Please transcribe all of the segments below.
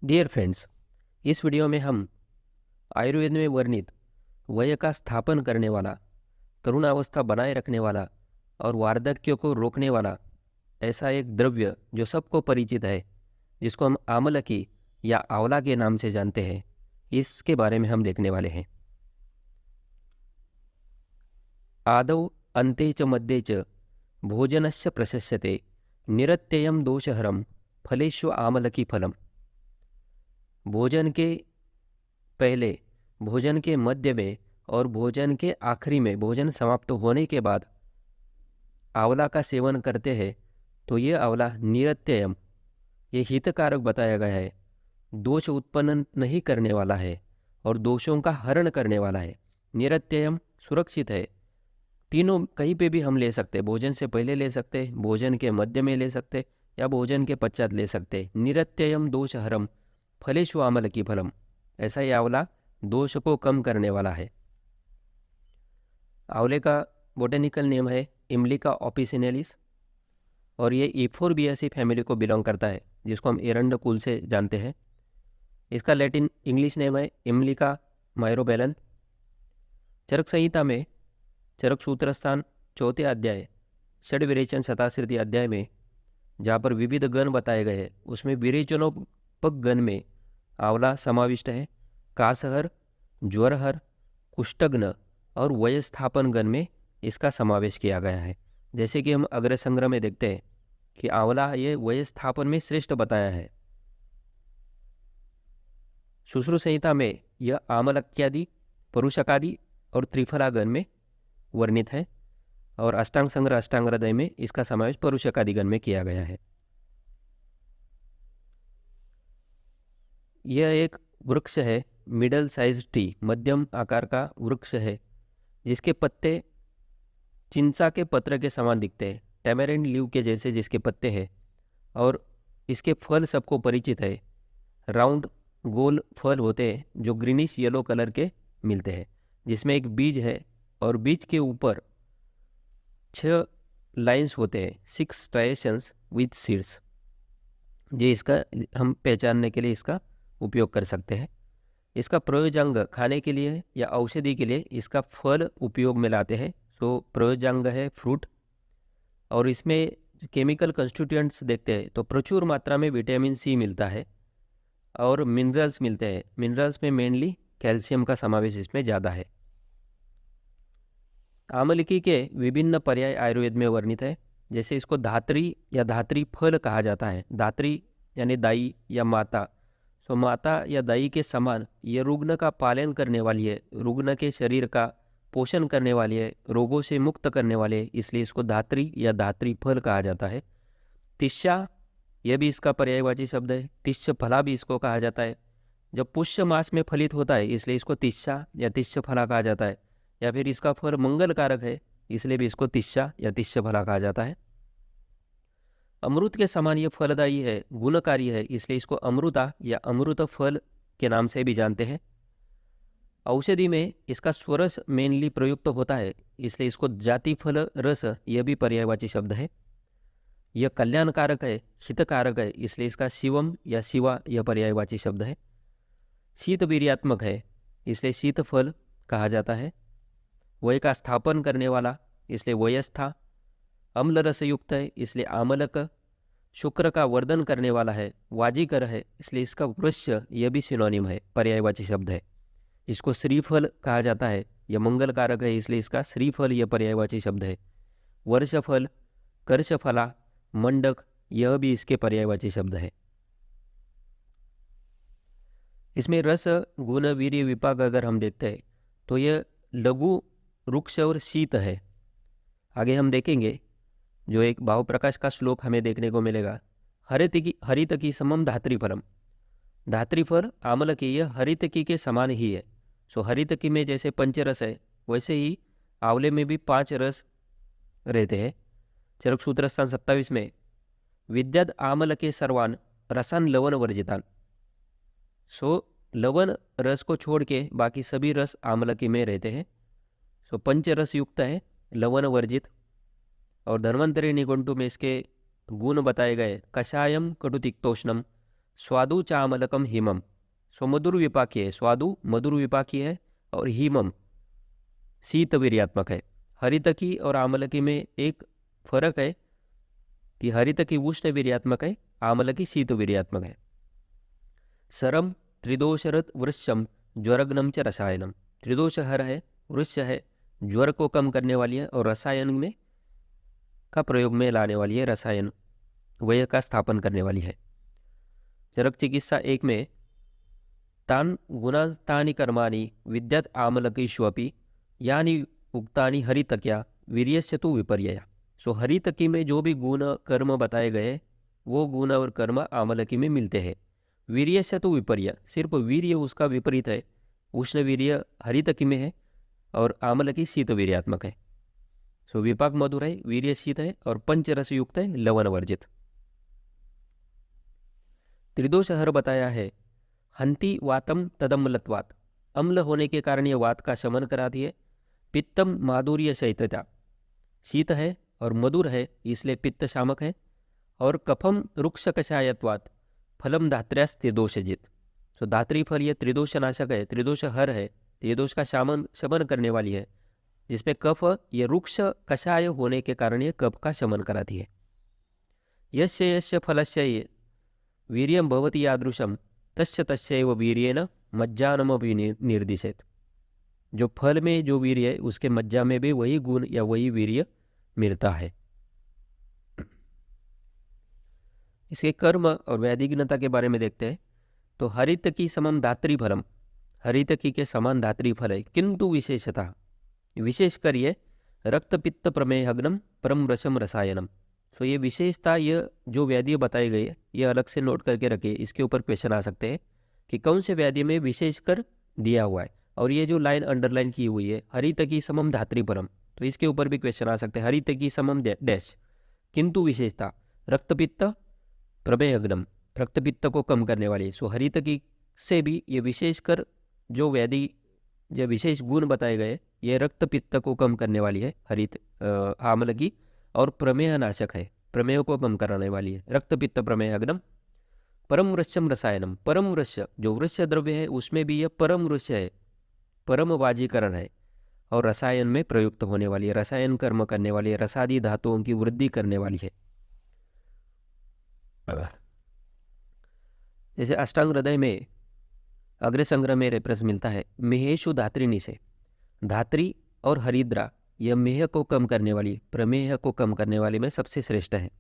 Dear friends, इस video में हम आयुर्वेद में वर्णित वय का स्थापन करने वाला, तरुणावस्था बनाए रखने वाला और वार्धक्य को रोकने वाला ऐसा एक द्रव्य जो सबको परिचित है, जिसको हम आमलकी या आंवला के नाम से जानते हैं, इसके बारे में हम देखने वाले हैं। आदौ अन्ते च मध्ये च भोजनस्य प्रशस्यते निरत्ययं दोषहरं फलेषु आमलकी फलम। भोजन के पहले, भोजन के मध्य में और भोजन के आखिरी में, भोजन समाप्त होने के बाद आंवला का सेवन करते हैं तो ये आंवला निरत्ययम, ये हितकारक बताया गया है, दोष उत्पन्न नहीं करने वाला है और दोषों का हरण करने वाला है। निरत्ययम सुरक्षित है, तीनों कहीं पे भी हम ले सकते, भोजन से पहले ले सकते, भोजन के मध्य में ले सकते या भोजन के पश्चात ले सकते। निरत्ययम दोषहरम फलेषु आमलकी फलम, ऐसा ही आंवला दोष को कम करने वाला है। आंवले का बोटेनिकल नेम है इमलिका ऑपिसिनेलिस और ये इफोरबियासी फैमिली को बिलोंग करता है, जिसको हम एरंड कुल से जानते हैं। इसका लैटिन इंग्लिश नेम है इमलिका माइरोबेलन। चरक संहिता में चरक सूत्रस्थान 4 अध्याय षड्विरेचन शताश्रुति अध्याय में जहाँ पर विविध गण बताए गए हैं, उसमें विरेचनोपक गण में आंवला समाविष्ट है। कासहर, ज्वरहर, कुष्ठघ्न और वयस्थापन गण में इसका समावेश किया गया है। जैसे कि हम अग्र संग्रह में देखते हैं कि आंवला ये वयस्थापन में श्रेष्ठ बताया है। शुश्रु संहिता में यह आमलक्यादि, परुषकादि और त्रिफलागण में वर्णित है और अष्टांग संग्रह अष्टांग हृदय में इसका समावेश परुषकादि गण में किया गया है। यह एक वृक्ष है, मिडल साइज ट्री, मध्यम आकार का वृक्ष है, जिसके पत्ते चिंचा के पत्र के समान दिखते हैं, टैमेरिंड लीव के जैसे जिसके पत्ते हैं, और इसके फल सबको परिचित है। राउंड गोल फल होते हैं जो ग्रीनिश येलो कलर के मिलते हैं, जिसमें एक बीज है और बीज के ऊपर 6 लाइंस होते हैं, 6 स्ट्राइएशंस विथ सीड्स। ये इसका हम पहचानने के लिए इसका उपयोग कर सकते हैं। इसका प्रयोजांग खाने के लिए या औषधि के लिए इसका फल उपयोग में लाते हैं। सो प्रयोजांग है फ्रूट, और इसमें केमिकल कंस्टिट्यूएंट्स देखते हैं तो प्रचुर मात्रा में विटामिन सी मिलता है और मिनरल्स मिलते हैं। मिनरल्स में मेनली कैल्शियम का समावेश इसमें ज़्यादा है। आमलकी के विभिन्न पर्याय आयुर्वेद में वर्णित है, जैसे इसको धात्री या धात्री फल कहा जाता है। धात्री यानी दाई या माता, सो माता या दाई के समान ये रुग्ण का पालन करने वाली है, रुग्ण के शरीर का पोषण करने वाली है, रोगों से मुक्त करने वाले है, इसलिए इसको धात्री या धात्री फल कहा जाता है। तिष्या, यह भी इसका पर्यायवाची शब्द है। तिष्य फला भी इसको कहा जाता है। जब पुष्य मास में फलित होता है इसलिए इसको तिष्या या तिष्य फला कहा जाता है, या फिर इसका फल मंगल कारक है इसलिए भी इसको तिष्या या तिष्य फला कहा जाता है। अमृत के समान ये फलदायी है, गुणकारी है, इसलिए इसको अमृता या अमृत फल के नाम से भी जानते हैं। औषधि में इसका स्वरस मेनली प्रयुक्त होता है, इसलिए इसको जाति फल रस यह भी पर्यायवाची शब्द है। यह कल्याणकारक है, हितकारक है, इसलिए इसका शिवम या शिवा यह पर्यायवाची शब्द है। शीत वीर्यात्मक है, इसलिए शीत फल कहा जाता है। वय का स्थापन करने वाला, इसलिए वयस्था। अम्ल रस युक्त है, इसलिए आमलक। शुक्र का वर्धन करने वाला है, वाजीकर है, इसलिए इसका वृक्ष यह भी सिनोनिम है, पर्यायवाची शब्द है। इसको श्रीफल कहा जाता है, यह मंगल कारक है, इसलिए इसका श्रीफल यह पर्यायवाची शब्द है। वर्षफल, कर्षफला, मंडक यह भी इसके पर्यायवाची शब्द है। इसमें रस गुण वीर्य विपाक अगर हम देखते हैं तो यह लघु वृक्ष और शीत है। आगे हम देखेंगे जो एक भाव प्रकाश का श्लोक हमें देखने को मिलेगा। हरितकी समम धात्रीफलम, धात्रीफल आमलकी यह हरितकी के समान ही है। सो हरितकी में जैसे पंचरस है वैसे ही आंवले में भी 5 रस रहते हैं। चरक सूत्रस्थान 27 में विद्याद आमलके सर्वान रसान लवण वर्जितान, सो लवण रस को छोड़ के बाकी सभी रस आमलकी में रहते हैं। सो पंचरस युक्त है, लवण वर्जित। और धन्वंतरी निघंटु में इसके गुण बताए गए, कषायम कटुतिक्तोष्णम स्वादु चामलकम हिमम। सो मधुर विपाकी है, स्वादु मधुर विपाकी है और हिमम शीत वीर्यात्मक है। हरितकी और आमलकी में एक फर्क है कि हरितकी उष्ण वीर्यात्मक है, आमलकी शीत वीर्यात्मक है। सरम त्रिदोषरत वृक्षम ज्वरग्नम च रसायनम। त्रिदोष हर है, वृक्ष है, ज्वर को कम करने वाली है और रसायन में का प्रयोग में लाने वाली है, रसायन वय का स्थापन करने वाली है। चरक चिकित्सा 1 में तान गुणास्तानि कर्माणि विद्यत आमलकीष्वपि यानी उक्तानि हरितक्या वीर्यस्य तु विपर्यया। सो हरितकी में जो भी गुण कर्म बताए गए वो गुण और कर्म आमलकी में मिलते हैं। वीर्यस्य तु विपर्य, सिर्फ वीर्य उसका विपरीत है। उष्ण वीर्य हरितकी में है और आमलकी शीत वीर्यात्मक है। सो विपाक मधुर है, वीर्य शीत है और पंचरस युक्त है, लवण वर्जित। त्रिदोष हर बताया है, हंति वातम तदम्लत्वात्, अम्ल होने के कारण ये वात का शमन कराती है। पित्तम माधुर्य शैत्यता, शीत है और मधुर है इसलिए पित्त शामक है। और कफम रुक्ष कषायत्वात्, फलम धात्र्यास त्रिदोषजित। सो धात्री फल ये त्रिदोष नाशक है, त्रिदोष हर है, त्रिदोष का शमन करने वाली है, जिसमें कफ ये रुक्ष कषाय होने के कारण ये कफ का शमन कराती है। यस्य यस्य फलस्य वीर्यं भवति यादृशम तस्य तस्यैव वीर्येण मज्जानमपि निर्दिशेत। जो फल में जो वीर्य है उसके मज्जा में भी वही गुण या वही वीर्य मिलता है। इसके कर्म और वैदिकता के बारे में देखते हैं तो हरित की समम धात्री फलम, हरित की के समान धात्री फल है, किंतु विशेषता विशेषकर ये रक्त पित्त प्रमेहग्नम परम रसम रसायनम। सो ये विशेषता, ये जो व्याधि बताई गई है ये अलग से नोट करके रखिए। इसके ऊपर क्वेश्चन आ सकते हैं कि कौन से व्याधि में विशेषकर दिया हुआ है। और ये जो लाइन अंडरलाइन की हुई है हरित की समम धात्री परम, तो इसके ऊपर भी क्वेश्चन आ सकते हैं। हरित की समम डैश, किंतु विशेषता रक्तपित्त प्रमेहग्नम, रक्तपित्त को कम करने वाली। सो हरित की से भी ये विशेषकर जो व्याधि जो विशेष गुण बताए गए ये रक्त पित्त को कम करने वाली है हरित आमल की, और प्रमेह नाशक है, प्रमेह को कम कराने वाली है। रक्त पित्त प्रमेह अग्नम परम वृक्षम रसायनम, परम वृक्ष जो वृक्ष द्रव्य है उसमें भी यह परम वृक्ष है, परम वाजीकरण है और रसायन में प्रयुक्त होने वाली है, रसायन कर्म करने वाली है, रसादी धातुओं की वृद्धि करने वाली है। जैसे अष्टांग हृदय में अग्र संग्रह में रेफरेंस मिलता है मेहेशु धात्रिणी से, धात्री और हरिद्रा यह मेह को कम करने वाली, प्रमेह को कम करने वाली में सबसे श्रेष्ठ है।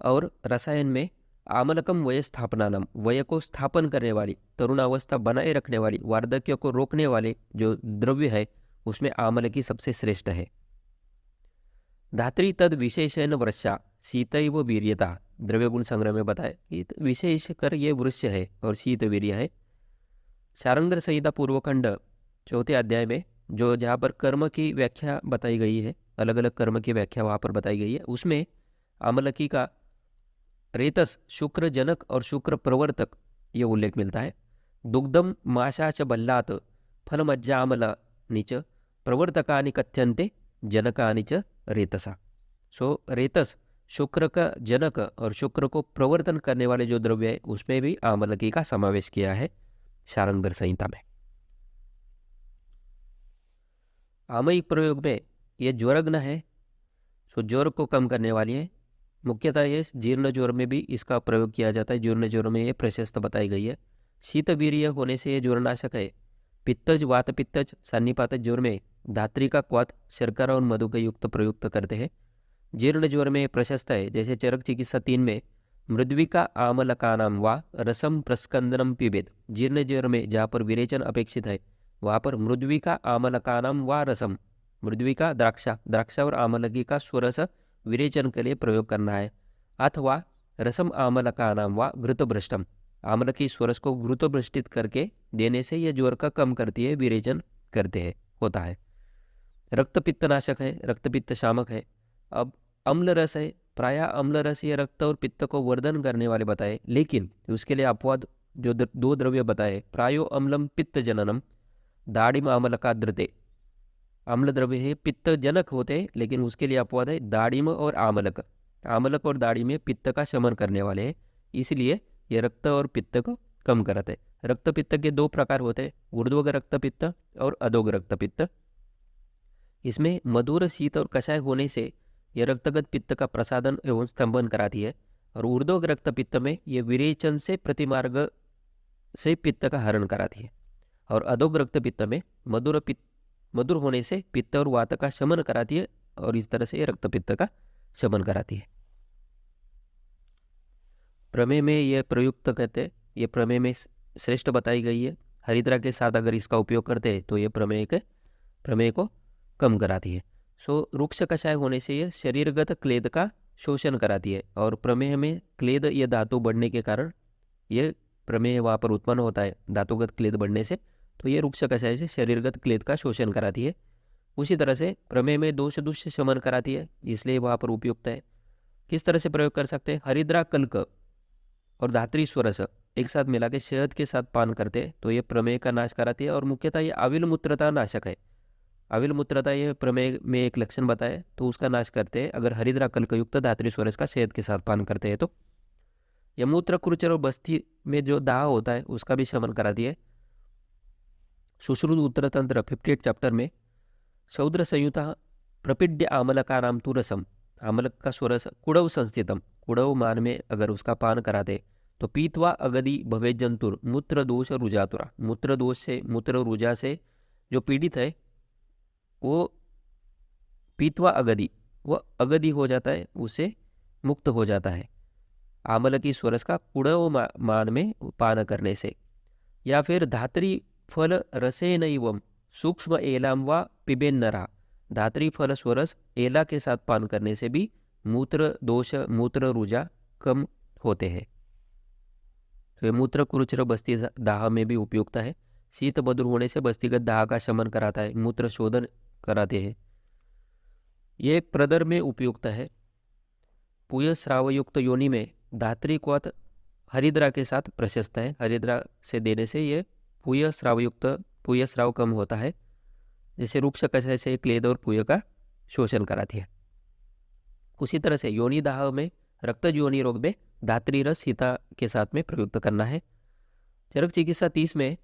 और रसायन में आमलकम वय स्थापनानम, वय को स्थापन करने वाली, तरुणावस्था बनाए रखने वाली, वार्धक्य को रोकने वाले जो द्रव्य है उसमें आमल की सबसे श्रेष्ठ है। धात्री तद विशेषण वृक्षा शीतैव वीर्यता, द्रव्य गुण संग्रह में बताया कि विशेषकर ये वृक्ष है और शीत वीर्य है। शारंग्र संहिता पूर्वखंड 4 अध्याय में जो जहाँ पर कर्म की व्याख्या बताई गई है, अलग अलग कर्म की व्याख्या वहाँ पर बताई गई है, उसमें आमलकी का रेतस शुक्र जनक और शुक्र प्रवर्तक ये उल्लेख मिलता है। दुग्धम माशा च बल्लात फलमज्जा आमला नीच प्रवर्तकानि कथ्यन्ते जनकानि च रेतसा। सो रेतस शुक्र का जनक और शुक्र को प्रवर्तन करने वाले जो द्रव्य है उसमें भी आमलकी का समावेश किया है शारंग्र संहिता में। आमयिक प्रयोग में ये ज्वरग्न है, सो ज्वर को कम करने वाली है। मुख्यतः ये जीर्ण ज्वर में भी इसका प्रयोग किया जाता है, जीर्ण ज्वर में ये प्रशस्त बताई गई है। शीत वीर्य होने से ये ज्वरनाशक है। पित्तज वात पित्तज सान्निपातज ज्वर में धात्री का क्वाथ शर्करा और मधु का युक्त प्रयुक्त करते हैं। जीर्ण ज्वर में प्रशस्त है, जैसे चरक चिकित्सा 3 में मृद्विका आमलकानाम वा रसम प्रस्कंदनम पिबेत। जीर्ण ज्वर में जहाँ पर विरेचन अपेक्षित है वहाँ पर मृद्विका आमलकानाम वा रसम, मृद्विका द्राक्षा और आमलकी का स्वरस विरेचन के लिए प्रयोग करना है। अथवा रसम आमलकानाम वा घृतभ्रष्टम, आमलकी स्वरस को घृतभ्रष्टित करके देने से यह ज्वर का कम करती है, विरेचन करते हैं होता है। रक्तपित्त नाशक है, रक्तपित्त शामक है। अब अम्ल रस है, प्रायः अम्ल रस ये रक्त और पित्त को वर्धन करने वाले बताए, लेकिन उसके लिए अपवाद जो 2 द्रव्य बताए, प्रायो अम्लम पित्त जननम दाड़िम आमलकाद्रते, अम्ल द्रव्य है पित्त जनक होते हैं लेकिन उसके लिए अपवाद है दाड़िम और आमलक। आमलक और दाड़ी में पित्त का शमन करने वाले हैं, इसलिए ये रक्त और पित्त को कम कराते हैं। रक्त पित्त के दो प्रकार होते हैं, ऊर्ध्वग रक्त पित्त और अधोग रक्त पित्त। इसमें मधुर, शीत और कषाय होने से यह रक्तगत पित्त का प्रसादन एवं स्तंभन कराती है। और ऊर्ध्वग रक्त पित्त में ये विरेचन से प्रतिमार्ग से पित्त का हरण कराती है। और अधोग रक्त पित्त में मधुर होने से पित्त और वात का शमन कराती है, और इस तरह से ये रक्त पित्त का शमन कराती है। प्रमेय में यह प्रयुक्त कहते हैं, ये प्रमेय में श्रेष्ठ बताई गई है। हरिद्रा के साथ अगर इसका उपयोग करते हैं तो ये प्रमेय को कम कराती है। रुक्ष कषाय होने से यह शरीरगत क्लेद का शोषण कराती है। और प्रमेय में क्लेद या धातु बढ़ने के कारण यह प्रमेय वहाँ पर उत्पन्न होता है, धातुगत क्लेद बढ़ने से, तो ये रुक्ष कषाय से शरीरगत क्लेद का शोषण कराती है। उसी तरह से प्रमेय में दोष दुष्ट शमन कराती है, इसलिए वहाँ पर उपयुक्त है। किस तरह से प्रयोग कर सकते हैं? हरिद्रा कल्क और धात्री स्वरस एक साथ मिला के शहद के साथ पान करते हैं तो ये प्रमेय का नाश कराती है। और मुख्यतः ये अविल मूत्रता नाशक है। अविल मूत्रता ये प्रमेय में एक लक्षण बताए तो उसका नाश करते हैं अगर हरिद्रा कल्क युक्त धात्री स्वरस का शहद के साथ पान करते हैं तो। यह मूत्र कुरुचर और बस्ती में जो दाह होता है उसका भी शमन कराती है। सुश्रुत उत्तर तंत्र 58 चैप्टर में शौद्र संयुता प्रपिड्य आमलका नाम तुरसम, आमलक का स्वरस कुड़व संस्थितम, कुड़व मान में अगर उसका पान कराते तो पीतवा अगदी भवे जंतुर मूत्र दोष रुजातुरा, मूत्र दोष से, मूत्र रुजा से जो पीड़ित है वो पीतवा अगदी, वो अगदी हो जाता है, उसे मुक्त हो जाता है आमल की स्वरस का कुड़व मान में पान करने से। या फिर धात्री फल रसेनैवम सूक्ष्म एलाम व पिबेन नरा, धात्री फल स्वरस एला के साथ पान करने से भी मूत्र दोष, मूत्र रुजा कम होते हैं। तो मूत्र कुरुचर बस्ती दाह में भी उपयुक्त है। शीत मधुर होने से बस्तीगत दाह का शमन कराता है, मूत्र शोधन कराते हैं। ये प्रदर में उपयुक्त है। पुय श्रावयुक्त योनि में धात्री क्वथ हरिद्रा के साथ प्रशस्त है। हरिद्रा से देने से ये पुय श्राव कम होता है, जैसे रुक्ष कषाय से क्लेद और पुय का शोषण कराती है। उसी तरह से योनि दाह में, रक्त योनि रोग में धात्री रस सीता के साथ में प्रयुक्त करना है। चरक चिकित्सा 30 में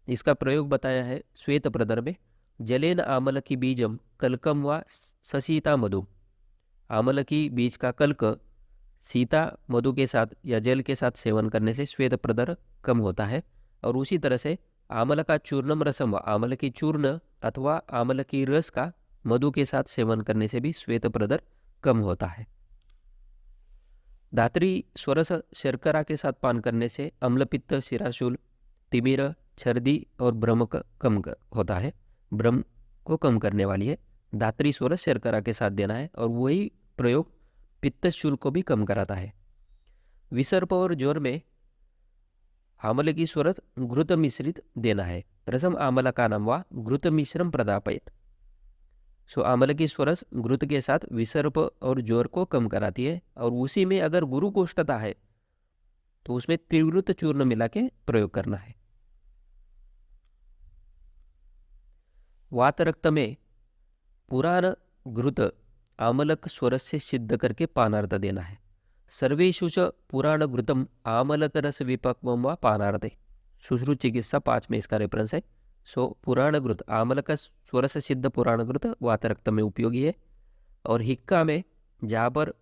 इसका प्रयोग बताया है। श्वेत प्रदर में जलेन आमल की बीजम कल्कम व ससीता मधु, आमल की बीज का कल्क सीता मधु के साथ या जल के साथ सेवन करने से श्वेत प्रदर कम होता है। और उसी तरह से आमल का चूर्णम रसम व आमल की चूर्ण अथवा आमल की रस का मधु के साथ सेवन करने से भी श्वेत प्रदर कम होता है। धात्री स्वरस शर्करा के साथ पान करने से अम्लपित्त, शिराशूल, तिमिर, छर्दी और भ्रम कम होता है। भ्रम को कम करने वाली है। धात्री स्वरस शर्करा के साथ देना है और वही प्रयोग पित्तशूल को भी कम कराता है। विसर्प और ज्वर में आमल की स्वरस घृत मिश्रित देना है। रसम आमला का नाम व घृत मिश्रम प्रदापयत। आमल की स्वरस घृत के साथ विसर्प और ज्वर को कम कराती है। और उसी में अगर गुरुकोष्ठता है तो उसमें त्रिवृत चूर्ण मिला के प्रयोग करना है। वात रक्त में पुराण घृत आमलक स्वरस से सिद्ध करके पानार्थ देना है। सर्वेषु च पुराण घृतम आमलक रस विपक्वम व पानार्थे। सुश्रुत चिकित्सा 5 में इसका रेफरेंस है। पुराण घृत, आमलक स्वरस सिद्ध पुराण घृत वात रक्त में उपयोगी है। और हिक्का में जहाँ पर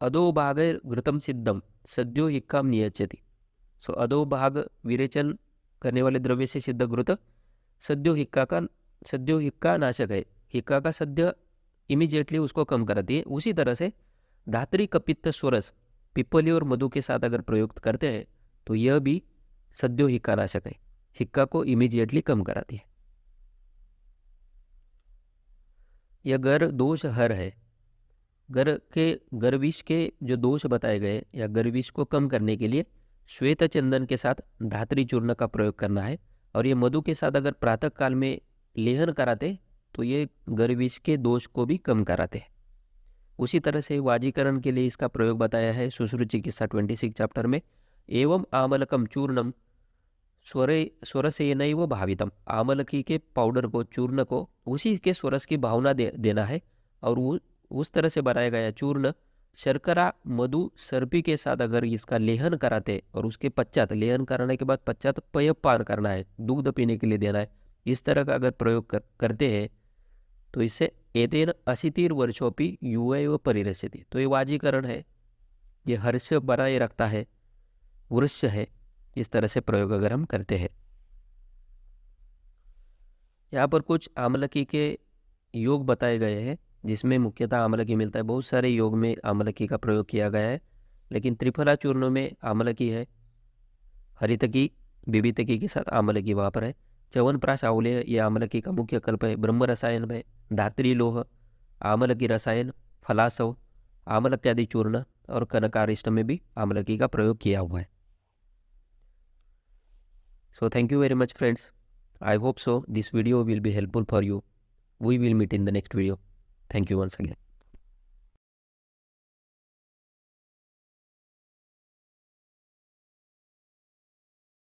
अधोभाग घृतम सिद्धम सद्यो हिक्का नियचति। अधोभाग विरेचन करने वाले द्रव्य से सिद्ध घृत सद्यो हिक्का नाशक है। हिक्का का सद्य इमीडिएटली उसको कम कराती है। उसी तरह से धात्री कपित्त स्वरस पिपली और मधु के साथ अगर प्रयुक्त करते हैं तो यह भी सद्यो हिक्का नाशक है, हिक्का को इमीडिएटली कम कराती है। यह गर दोष हर है। गर्विष के जो दोष बताए गए या गर्विष को कम करने के लिए श्वेत चंदन के साथ धात्री चूर्ण का प्रयोग करना है। और ये मधु के साथ अगर प्रातः काल में लेहन कराते तो ये गर्विष के दोष को भी कम कराते हैं। उसी तरह से वाजीकरण के लिए इसका प्रयोग बताया है सुश्रुत चिकित्सा 26 चैप्टर में। एवं आमलकम चूर्णम स्वरसेनैव भावितम, आमलकी के पाउडर को, चूर्ण को उसी के स्वरस की भावना देना है। और उस तरह से बनाया गया चूर्ण शर्करा मधु सर्पी के साथ अगर इसका लेहन कराते और उसके पश्चात लेहन कराने के बाद पश्चात पयपान करना है, दूध पीने के लिए देना है, इस तरह का अगर प्रयोग करते हैं तो इससे एतेन अशीतिर वर्षोपी युवैव परिरस्यति, तो ये वाजीकरण है, ये हर्ष बनाए रखता है, वृक्ष है। इस तरह से प्रयोग अगर हम करते हैं। यहाँ पर कुछ आमलकी के योग बताए गए हैं, जिसमें मुख्यतः आमलकी मिलता है। बहुत सारे योग में आमलकी का प्रयोग किया गया है, लेकिन त्रिफला चूर्ण में आमलकी है, हरितकी बिबितकी के साथ आमलकी वहाँ पर है। च्यवनप्राश आंवले ये आमलकी का मुख्य कल्प है। ब्रह्म रसायन में धात्री लोह, आमलकी रसायन, फलासव, आमलक्यादि चूर्ण और कनकारिष्ट में भी आमलकी का प्रयोग किया हुआ है। So thank you very much friends. I hope so this video will be helpful for you. We will meet in the next video. Thank you once again.